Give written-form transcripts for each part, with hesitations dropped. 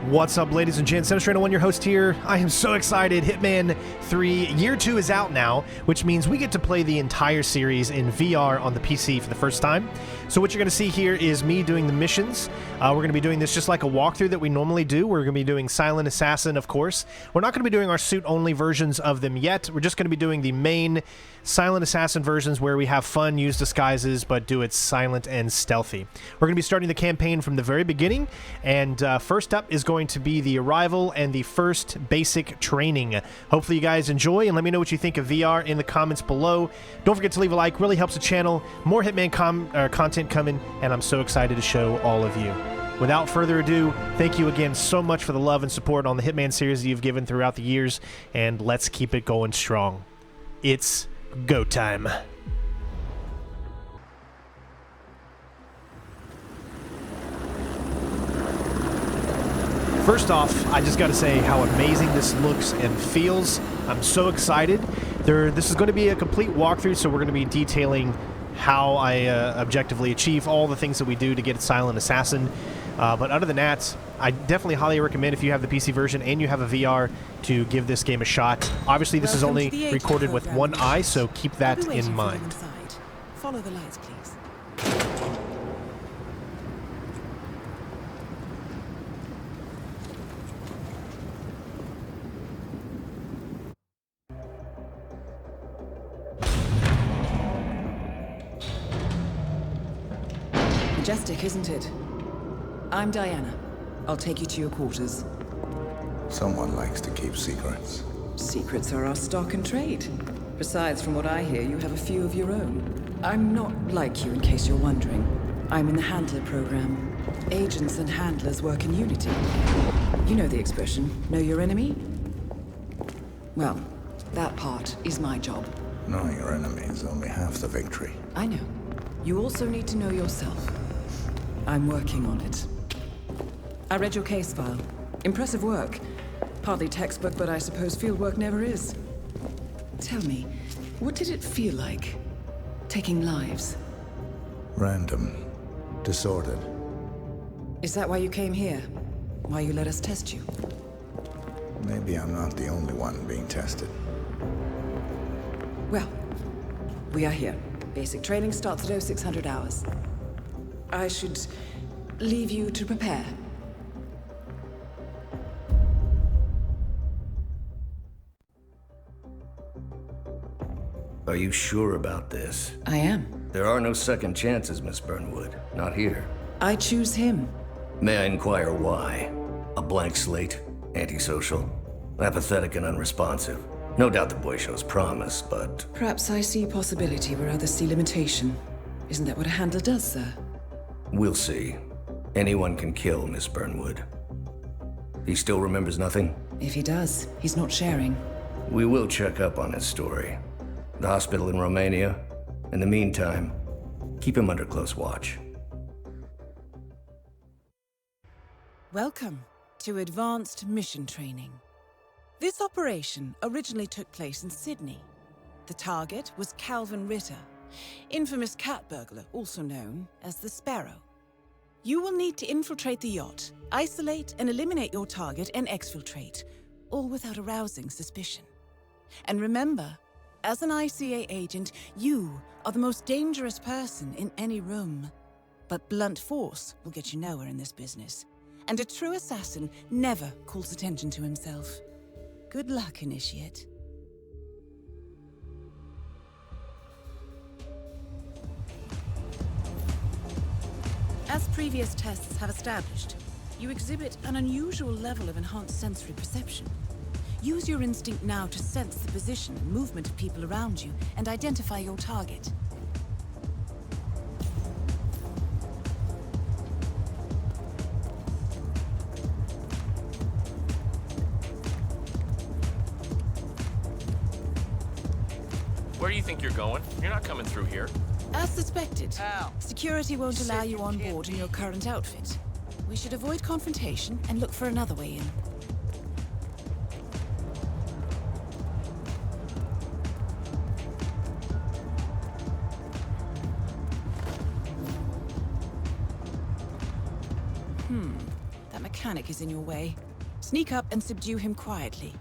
What's up, ladies and gents? Senestrano1, your host here. I am so excited. Hitman 3 Year 2 is out now, which means we get to play the entire series in VR on the PC for the first time. So what you're going to see here is me doing the missions. We're going to be doing this just like a walkthrough that we normally do. We're going to be doing Silent Assassin, of course. We're not going to be doing our suit-only versions of them yet. We're just going to be doing the main Silent Assassin versions where we have fun, use disguises, but do it silent and stealthy. We're going to be starting the campaign from the very beginning, and first up is going to be the arrival and the first basic training. Hopefully you guys enjoy, and let me know what you think of VR in the comments below. Don't forget to leave a like, really helps the channel. More Hitman content coming, and I'm so excited to show all of you. Without further ado, thank you again so much for the love and support on the Hitman series that you've given throughout the years, and let's keep it going strong. It's go time. First off, I just got to say how amazing this looks and feels. I'm so excited. This is going to be a complete walkthrough, so we're going to be detailing how I objectively achieve all the things that we do to get Silent Assassin. But other than that, I definitely highly recommend, if you have the PC version and you have a VR, to give this game a shot. Obviously, this is only recorded with one eye, so keep that in mind. Follow the lights, please. Majestic, isn't it? I'm Diana. I'll take you to your quarters. Someone likes to keep secrets. Secrets are our stock and trade. Besides, from what I hear, you have a few of your own. I'm not like you, in case you're wondering. I'm in the Handler program. Agents and handlers work in unity. You know the expression, know your enemy? Well, that part is my job. Knowing your enemy is only half the victory. I know. You also need to know yourself. I'm working on it. I read your case file. Impressive work. Hardly textbook, but I suppose field work never is. Tell me, what did it feel like, taking lives? Random. Disordered. Is that why you came here? Why you let us test you? Maybe I'm not the only one being tested. Well, we are here. Basic training starts at 0600 hours. I should leave you to prepare. Are you sure about this? I am. There are no second chances, Miss Burnwood. Not here. I choose him. May I inquire why? A blank slate? Antisocial? Apathetic and unresponsive? No doubt the boy shows promise, but... Perhaps I see possibility where others see limitation. Isn't that what a handler does, sir? We'll see. Anyone can kill Miss Burnwood. He still remembers nothing? If he does, he's not sharing. We will check up on his story. The hospital in Romania. In the meantime, keep him under close watch. Welcome to Advanced Mission Training. This operation originally took place in Sydney. The target was Calvin Ritter, infamous cat burglar, also known as the Sparrow. You will need to infiltrate the yacht, isolate and eliminate your target, and exfiltrate, all without arousing suspicion. And remember, as an ICA agent, you are the most dangerous person in any room. But blunt force will get you nowhere in this business. And a true assassin never calls attention to himself. Good luck, Initiate. As previous tests have established, you exhibit an unusual level of enhanced sensory perception. Use your instinct now to sense the position and movement of people around you and identify your target. Where do you think you're going? You're not coming through here. As suspected, security won't allow you on board in your current outfit. We should avoid confrontation and look for another way in. That mechanic is in your way. Sneak up and subdue him quietly.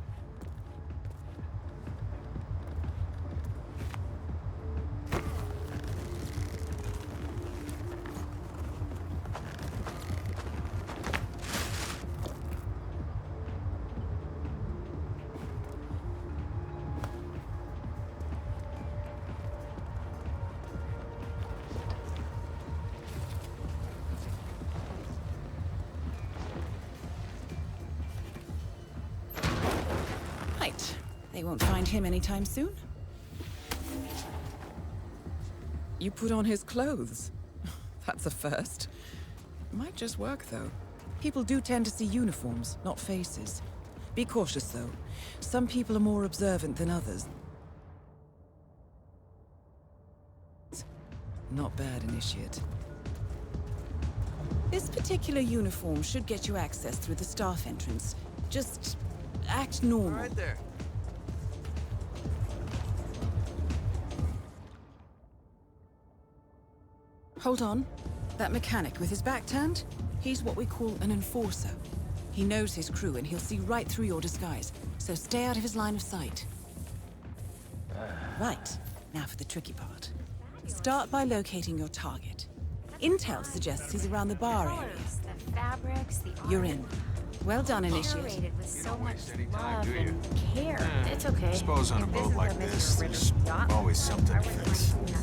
They won't find him anytime soon. You put on his clothes. That's a first. Might just work, though. People do tend to see uniforms, not faces. Be cautious, though. Some people are more observant than others. Not bad, Initiate. This particular uniform should get you access through the staff entrance. Just act normal. Right there. Hold on. That mechanic with his back turned? He's what we call an enforcer. He knows his crew and he'll see right through your disguise, so stay out of his line of sight. Right. Now for the tricky part. Start by locating your target. Intel suggests he's around the bar area. The fabrics, the art. You're in. Well done, Initiate. Curated with so much any time, love do you? and care. It's okay. I suppose on a If boat is like what this, Mr. there's Ritter got, always something to everything fix. like that.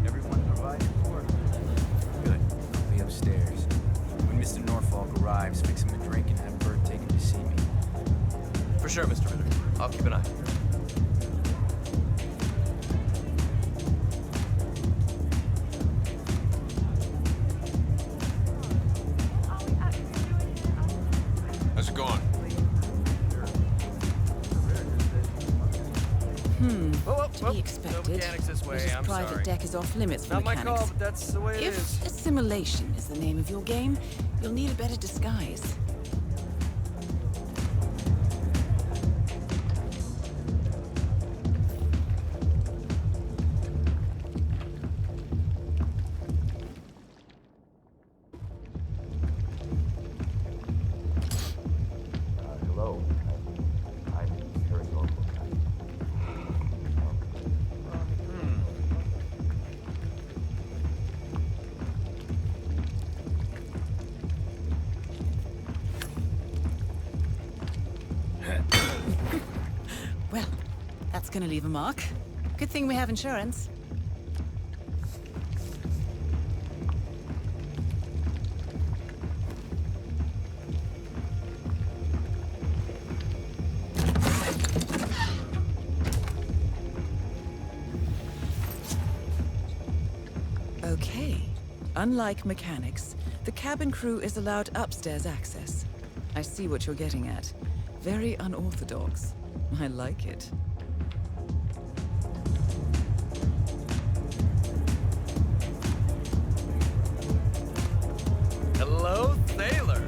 Everyone provided for? Good. I'll be upstairs. When Mr. Norfolk arrives, fix him a drink and have Bert take him to see me. For sure, Mr. Ritter. I'll keep an eye. How's it going? To be expected. No mechanics this way, Ritter's I'm private sorry. deck is off limits for Not my mechanics. call, but that's the way it is. If assimilation is the name of your game, you'll need a better disguise. Hello. I'm very Norfolk. Well, that's gonna leave a mark. Good thing we have insurance. Okay. Unlike mechanics, the cabin crew is allowed upstairs access. I see what you're getting at. Very unorthodox. I like it. Hello, sailor.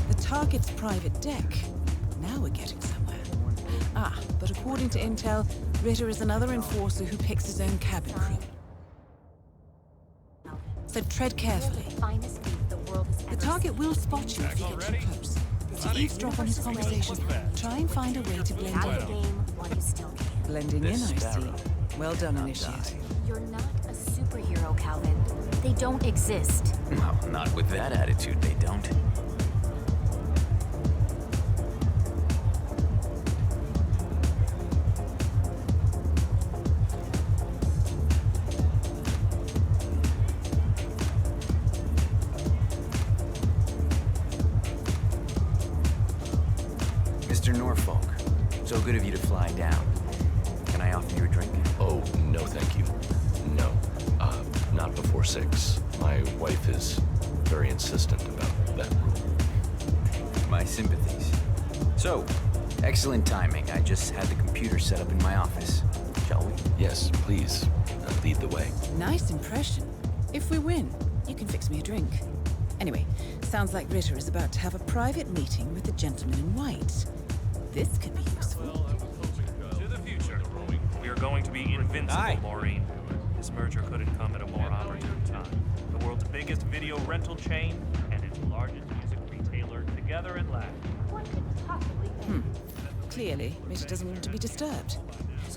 The target's private deck. Now we're getting somewhere. Ah, but according to intel, Ritter is another enforcer who picks his own cabin crew. So tread carefully. Finest beat the world has The ever target seen. will spot you if you get too close. So eavesdrop on his conversations. Try and find a way to blend Out of the in. game while you still can. Blending in, I see. Well done, Initiate. You're not a superhero, Calvin. They don't exist. Well, not with that attitude, they don't. Mr. Norfolk, so good of you to fly down. Can I offer you a drink? Oh, no, thank you. No. Not before 6. My wife is very insistent about that rule. My sympathies. So, excellent timing. I just had the computer set up in my office. Shall we? Yes, please. Lead the way. Nice impression. If we win, you can fix me a drink. Anyway, sounds like Ritter is about to have a private meeting with the gentleman in white. This could be useful. To the future. We are going to be invincible, Maureen. This merger couldn't come at a more opportune time. The world's biggest video rental chain and its largest music retailer together at last. What could possibly Clearly, Mitch doesn't want to be disturbed.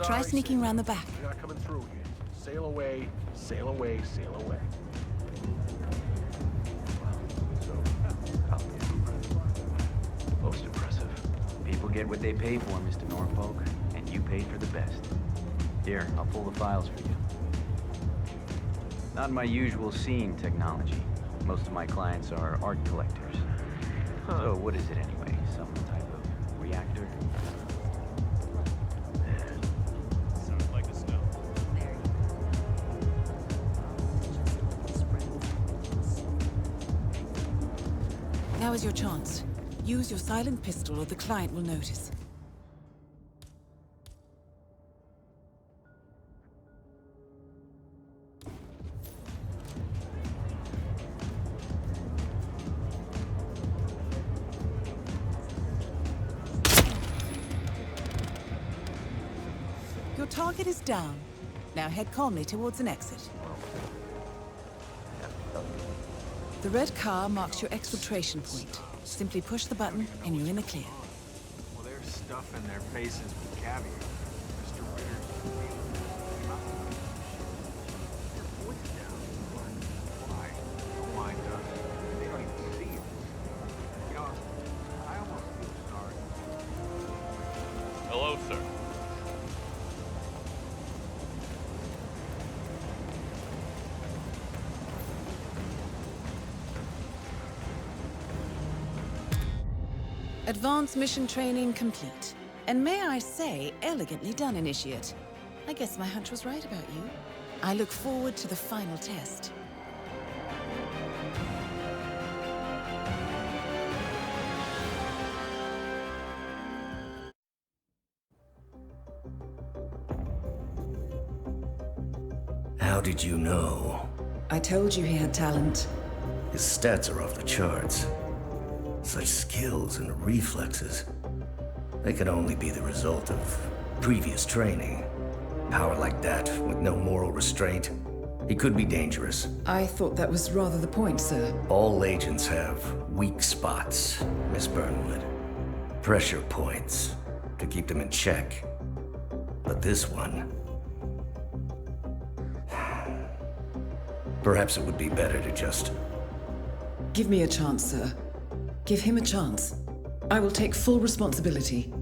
Try sneaking around the back. You're not coming through here. Sail away, sail away, sail away. Most impressive. People get what they pay for, Mr. Norfolk, and you paid for the best. Here, I'll pull the files for you. Not my usual scene technology. Most of my clients are art collectors. So what is it anyway? Some type of reactor? Sounds like a snow. Now is your chance. Use your silent pistol or the client will notice. Your target is down. Now head calmly towards an exit. The red car marks your exfiltration point. Simply push the button and you're in the clear. Well, they're stuffing their faces with caviar. Mr. Ritter. Your voice down. Why? Oh my God. They don't even see you. You know, I almost feel sorry. Hello, sir. Advanced mission training complete. And may I say, elegantly done, Initiate. I guess my hunch was right about you. I look forward to the final test. How did you know? I told you he had talent. His stats are off the charts. Such skills and reflexes. They could only be the result of previous training. Power like that, with no moral restraint, he could be dangerous. I thought that was rather the point, sir. All agents have weak spots, Miss Burnwood. Pressure points to keep them in check. But this one... Perhaps it would be better to just... Give me a chance, sir. Give him a chance. I will take full responsibility.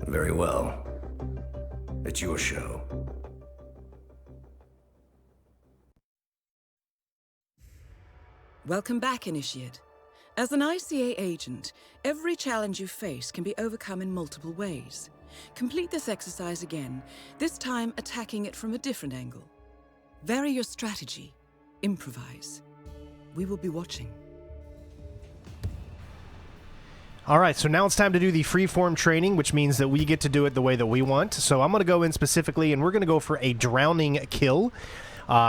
Very well. It's your show. Welcome back, Initiate. As an ICA agent, every challenge you face can be overcome in multiple ways. Complete this exercise again, this time attacking it from a different angle. Vary your strategy. Improvise. We will be watching. All right, so now it's time to do the freeform training, which means that we get to do it the way that we want. So I'm going to go in specifically, and we're going to go for a drowning kill.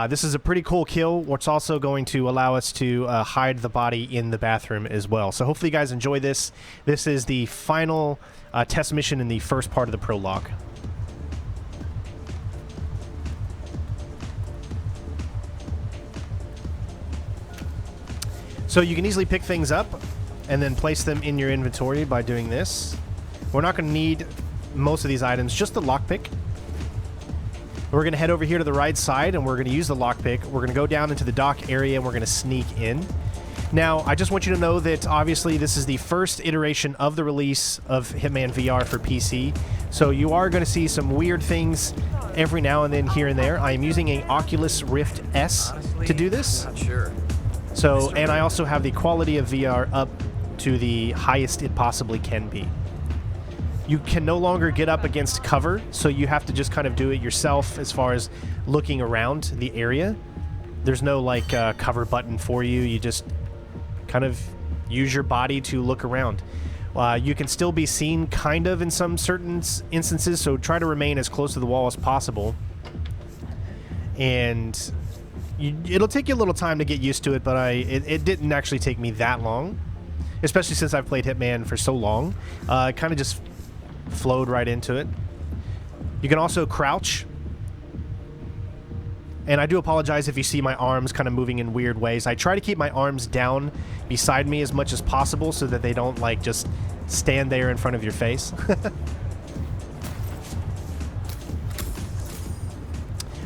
This is a pretty cool kill, which also going to allow us to hide the body in the bathroom as well. So hopefully you guys enjoy this. This is the final test mission in the first part of the prologue. So you can easily pick things up and then place them in your inventory by doing this. We're not going to need most of these items, just the lockpick. We're going to head over here to the right side, and we're going to use the lockpick. We're going to go down into the dock area, and we're going to sneak in. Now, I just want you to know that, obviously, this is the first iteration of the release of Hitman VR for PC, so you are going to see some weird things every now and then here and there. I am using an Oculus Rift S to do this. Not sure. So, and I also have the quality of VR up to the highest it possibly can be. You can no longer get up against cover, so you have to just kind of do it yourself as far as looking around the area. There's no, like, cover button for you. You just kind of use your body to look around. You can still be seen, kind of, in some certain instances, so try to remain as close to the wall as possible. And it'll take you a little time to get used to it, but it didn't actually take me that long, especially since I've played Hitman for so long. It kind of just flowed right into it. You can also crouch. And I do apologize if you see my arms kind of moving in weird ways. I try to keep my arms down beside me as much as possible so that they don't, like, just stand there in front of your face.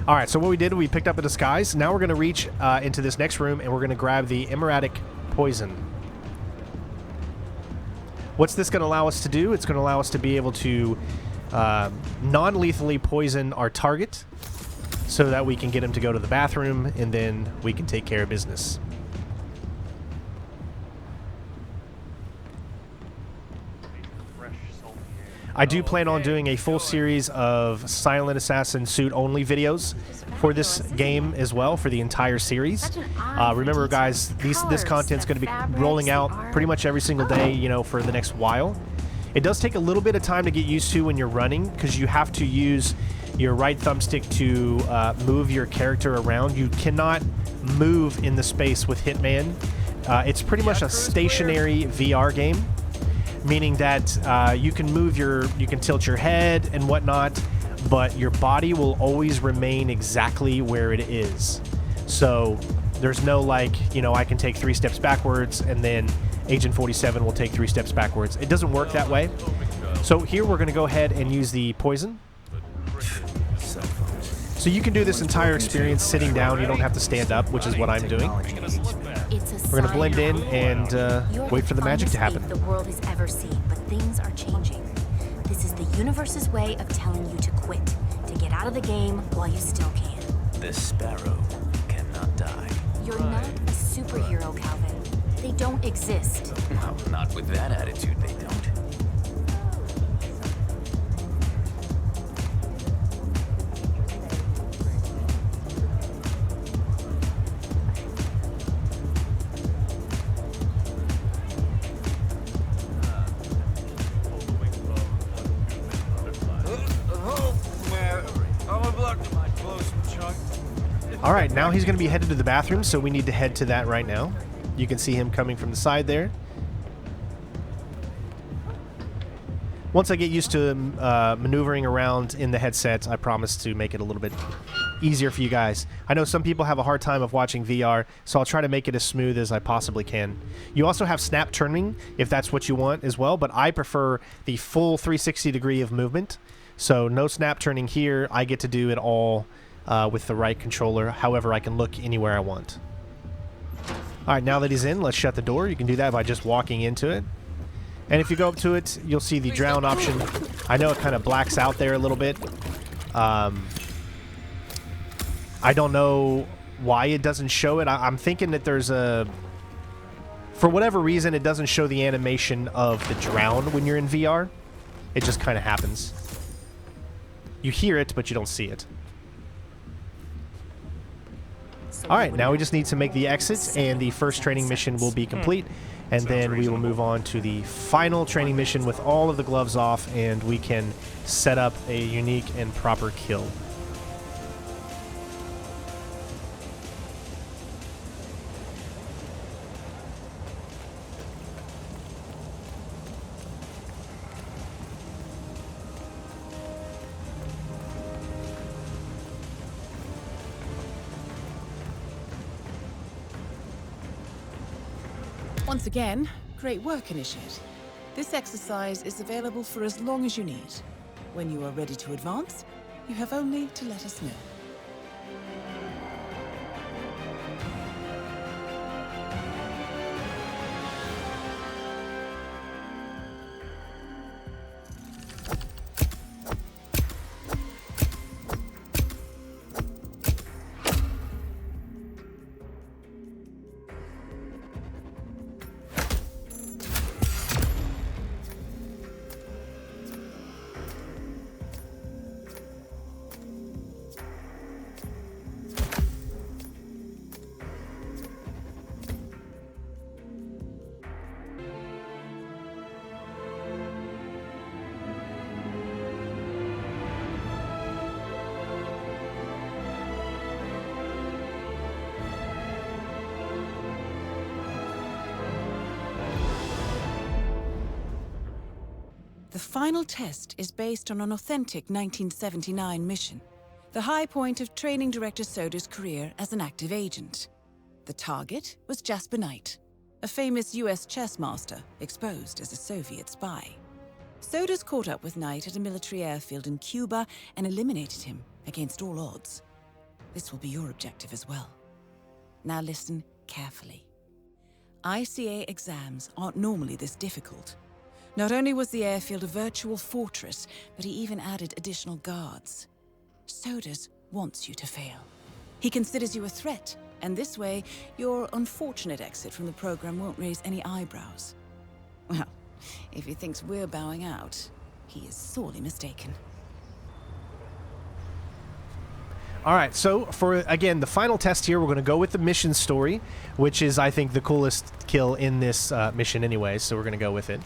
All right, so what we did, we picked up a disguise. Now we're going to reach into this next room, and we're going to grab the Emeratic Poison. What's this going to allow us to do? It's going to allow us to be able to non-lethally poison our target so that we can get him to go to the bathroom, and then we can take care of business. I do plan on doing a full series of Silent Assassin suit-only videos for this game as well, for the entire series. Remember, guys, this content's going to be rolling out pretty much every single day, you know, for the next while. It does take a little bit of time to get used to when you're running, because you have to use your right thumbstick to move your character around. You cannot move in the space with Hitman. It's pretty much a stationary VR game, meaning that you can you can tilt your head and whatnot, but your body will always remain exactly where it is. So there's no, like, you know, I can take 3 steps backwards and then Agent 47 will take 3 steps backwards. It doesn't work that way. So here we're going to go ahead and use the poison. So you can do this entire experience sitting down. You don't have to stand up, which is what I'm doing. We're going to blend in and wait for the magic to happen. The world has ever seen, but things are changing. This is the universe's way of telling you to quit, to get out of the game while you still can. The sparrow cannot die. You're not a superhero, Calvin. They don't exist. Well, not with that attitude, they don't. All right, now he's going to be headed to the bathroom, so we need to head to that right now. You can see him coming from the side there. Once I get used to maneuvering around in the headset, I promise to make it a little bit easier for you guys. I know some people have a hard time of watching VR, so I'll try to make it as smooth as I possibly can. You also have snap turning, if that's what you want as well, but I prefer the full 360 degree of movement. So no snap turning here. I get to do it all with the right controller. However, I can look anywhere I want. All right, now that he's in, let's shut the door. You can do that by just walking into it. And if you go up to it, you'll see the drown option. I know it kind of blacks out there a little bit. I don't know why it doesn't show it. I'm thinking that there's a... For whatever reason, it doesn't show the animation of the drown when you're in VR. It just kind of happens. You hear it, but you don't see it. All right, now we just need to make the exit, and the first training mission will be complete. And then we will move on to the final training mission with all of the gloves off, and we can set up a unique and proper kill. Once again, great work, Initiate. This exercise is available for as long as you need. When you are ready to advance, you have only to let us know. final test is based on an authentic 1979 mission, the high point of training Director Soder's career as an active agent. The target was Jasper Knight, a famous US chess master exposed as a Soviet spy. Soder's caught up with Knight at a military airfield in Cuba and eliminated him against all odds. This will be your objective as well. Now listen carefully. ICA exams aren't normally this difficult. Not only was the airfield a virtual fortress, but he even added additional guards. Soders wants you to fail. He considers you a threat, and this way, your unfortunate exit from the program won't raise any eyebrows. Well, if he thinks we're bowing out, he is sorely mistaken. All right, so for, again, the final test here, we're going to go with the mission story, which is, I think, the coolest kill in this mission anyway, so we're going to go with it.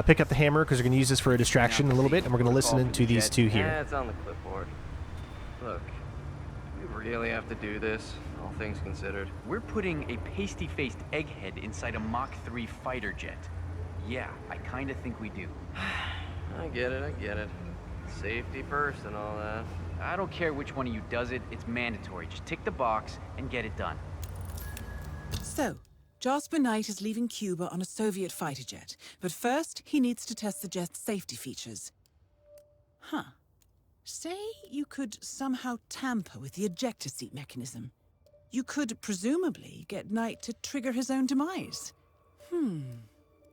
Pick up the hammer, because we're going to use this for a distraction a little bit, and we're going to listen to these two here. Yeah, it's on the clipboard. Look, do we really have to do this, all things considered? We're putting a pasty-faced egghead inside a Mach 3 fighter jet. Yeah, I kinda think we do. I get it. Safety first and all that. I don't care which one of you does it, it's mandatory. Just tick the box and get it done. So, Jasper Knight is leaving Cuba on a Soviet fighter jet, but first he needs to test the jet's safety features. Say you could somehow tamper with the ejector seat mechanism. You could presumably get Knight to trigger his own demise.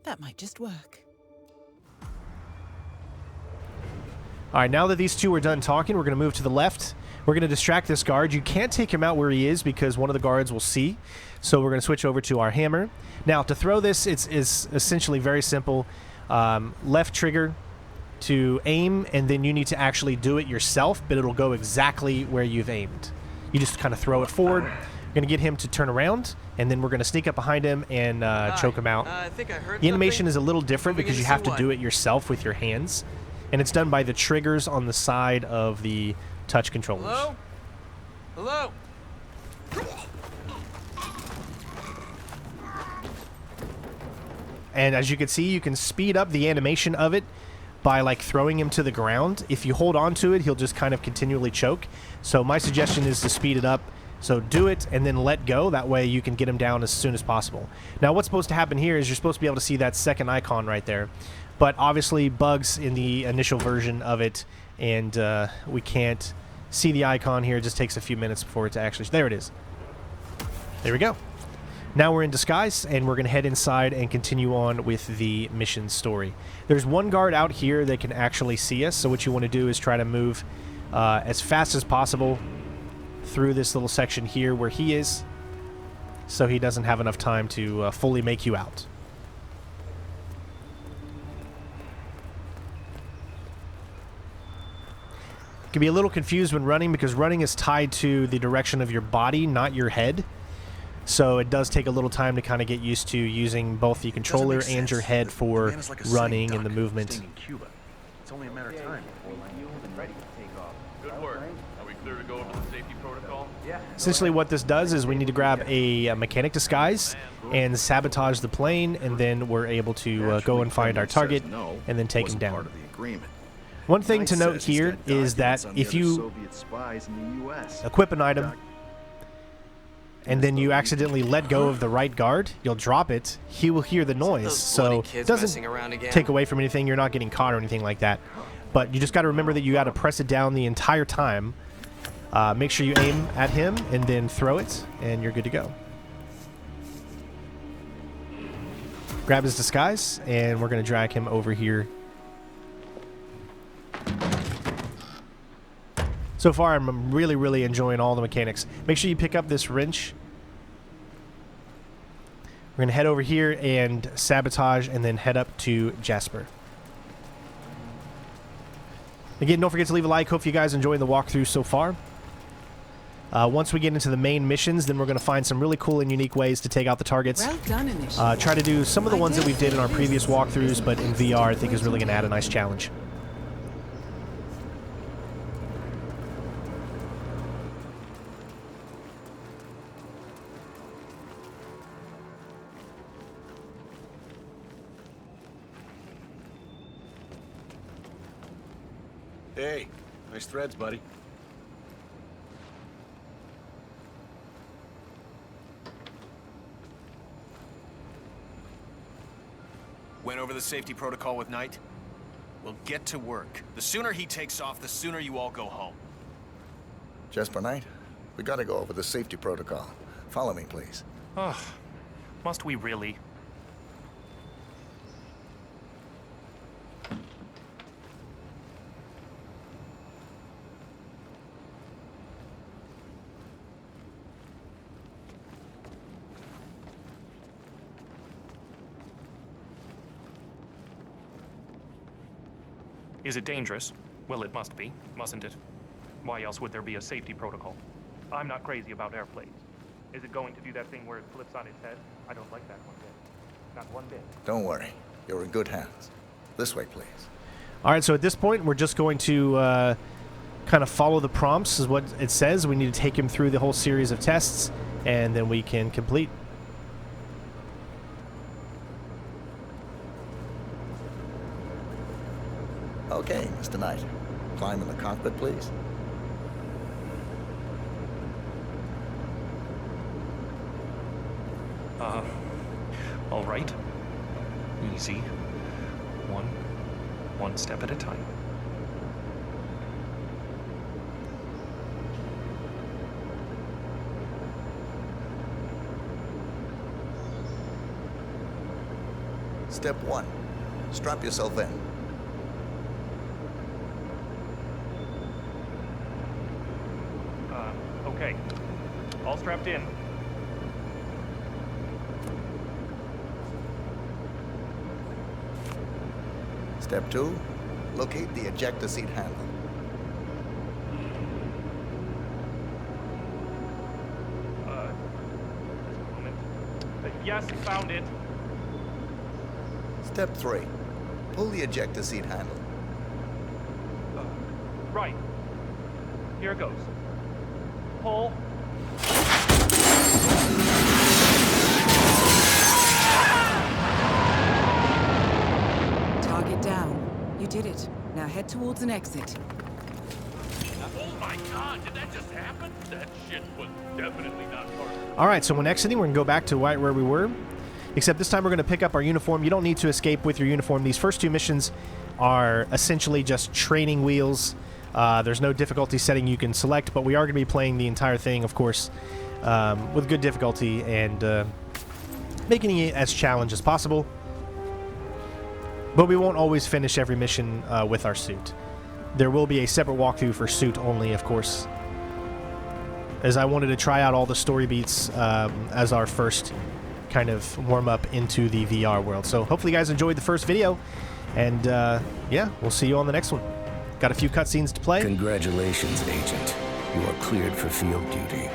That might just work. All right, now that these two are done talking, we're going to move to the left. We're going to distract this guard. You can't take him out where he is because one of the guards will see. So we're going to switch over to our hammer. Now, to throw this, it's essentially very simple. Left trigger to aim, and then you need to actually do it yourself, but it'll go exactly where you've aimed. You just kind of throw it forward. We're going to get him to turn around, and then we're going to sneak up behind him and choke him out. I think I heard The animation something. is a little different because you have to do it yourself with your hands, and it's done by the triggers on the side of the touch controllers. Hello? And as you can see, you can speed up the animation of it by like throwing him to the ground. If you hold on to it, he'll just kind of continually choke. So my suggestion is to speed it up. So do it and then let go. That way you can get him down as soon as possible. Now what's supposed to happen here is you're supposed to be able to see that second icon right there. But obviously bugs in the initial version of it, and we can't see the icon here. It just takes a few minutes before it to actually... There it is. There we go. Now we're in disguise, and we're going to head inside and continue on with the mission story. There's one guard out here that can actually see us, so what you want to do is try to move as fast as possible through this little section here where he is, so he doesn't have enough time to fully make you out. Can be a little confused when running because running is tied to the direction of your body, not your head. So it does take a little time to kind of get used to using both the controller and your head for running and the movement. It's only a matter of time. Good work. Are we clear to go over the safety protocol? Yeah. Essentially what this does is we need to grab a mechanic disguise and sabotage the plane, and then we're able to go and find our target and then take him down. One thing to note here is that if you equip an item and then you accidentally let go of the right guard, you'll drop it, he will hear the noise. So it doesn't take away from anything. You're not getting caught or anything like that. But you just got to remember that you got to press it down the entire time. Make sure you aim at him and then throw it, and you're good to go. Grab his disguise, and we're going to drag him over here. So far, I'm really, really enjoying all the mechanics. Make sure you pick up this wrench. We're going to head over here and sabotage and then head up to Jasper. Again, don't forget to leave a like. Hope you guys enjoying the walkthrough so far. Once we get into the main missions, then we're going to find some really cool and unique ways to take out the targets. Well done, Initiative. Try to do some of the ones that we did in our previous walkthroughs, but in VR, I think is really going to add a nice challenge. Hey, nice threads, buddy. Went over the safety protocol with Knight? We'll get to work. The sooner he takes off, the sooner you all go home. Jasper Knight, we gotta go over the safety protocol. Follow me, please. Ugh. Must we really? Is it dangerous? Well, it must be, mustn't it? Why else would there be a safety protocol? I'm not crazy about airplanes. Is it going to do that thing where it flips on its head? I don't like that one bit. Not one bit. Don't worry. You're in good hands. This way, please. All right, so at this point, we're just going to kind of follow the prompts, is what it says. We need to take him through the whole series of tests, and then we can complete. Okay, Mr. Knight. Climb in the cockpit, please. All right. Easy. One step at a time. Step 1. Strap yourself in. Okay. All strapped in. Step 2. Locate the ejector seat handle. Just a moment. Yes, found it. Step 3. Pull the ejector seat handle. Right. Here it goes. Pull. Target down. You did it. Now head towards an exit. Oh my god, did that just happen? That shit was definitely not part of it. All right, so when exiting, we're going to go back to right where we were. Except this time we're going to pick up our uniform. You don't need to escape with your uniform. These first two missions are essentially just training wheels. There's no difficulty setting you can select, but we are going to be playing the entire thing, of course, with good difficulty and making it as challenging as possible. But we won't always finish every mission with our suit. There will be a separate walkthrough for suit only, of course, as I wanted to try out all the story beats as our first kind of warm-up into the VR world. So hopefully you guys enjoyed the first video, and yeah, we'll see you on the next one. Got a few cutscenes to play. Congratulations, Agent. You are cleared for field duty.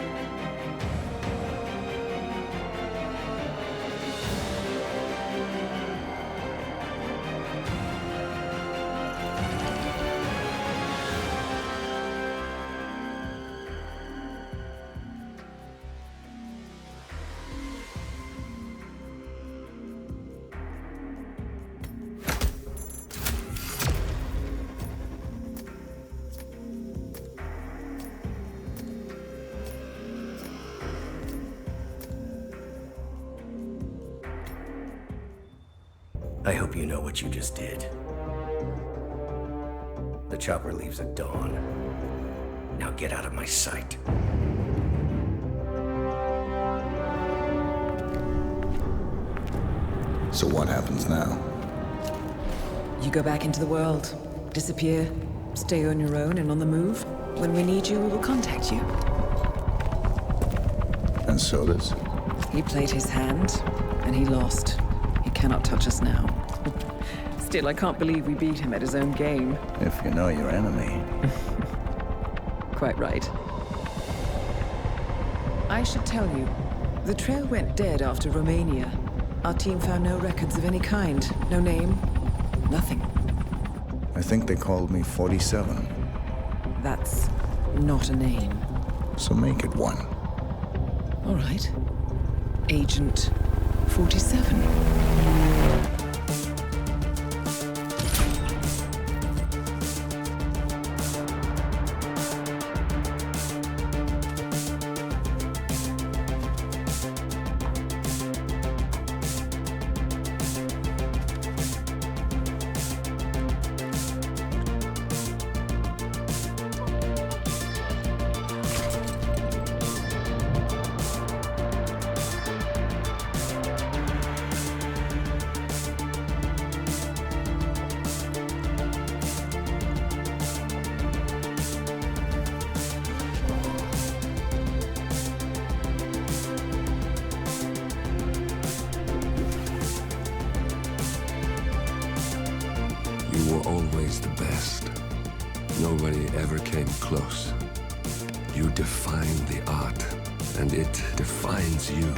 I hope you know what you just did. The chopper leaves at dawn. Now get out of my sight. So what happens now? You go back into the world, disappear, stay on your own and on the move. When we need you, we will contact you. And so does? He played his hand, and he lost. He cannot touch us now. Still, I can't believe we beat him at his own game. If you know your enemy. Quite right. I should tell you, the trail went dead after Romania. Our team found no records of any kind. No name, nothing. I think they called me 47. That's not a name. So make it one. All right. Agent 47. always the best. Nobody ever came close. You define the art, and it defines you.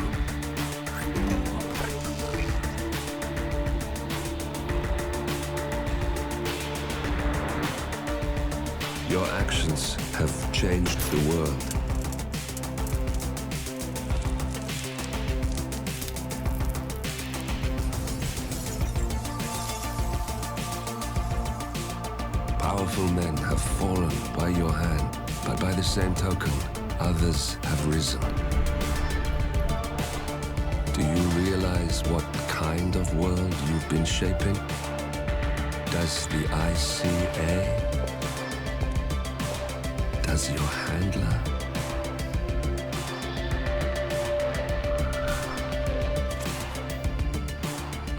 Your actions have changed the world. Powerful men have fallen by your hand, but by the same token, others have risen. Do you realize what kind of world you've been shaping? Does the ICA? Does your handler?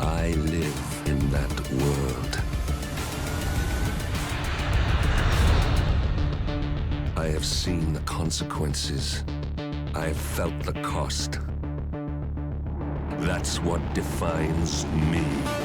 I live in that world. I have seen the consequences. I have felt the cost. That's what defines me.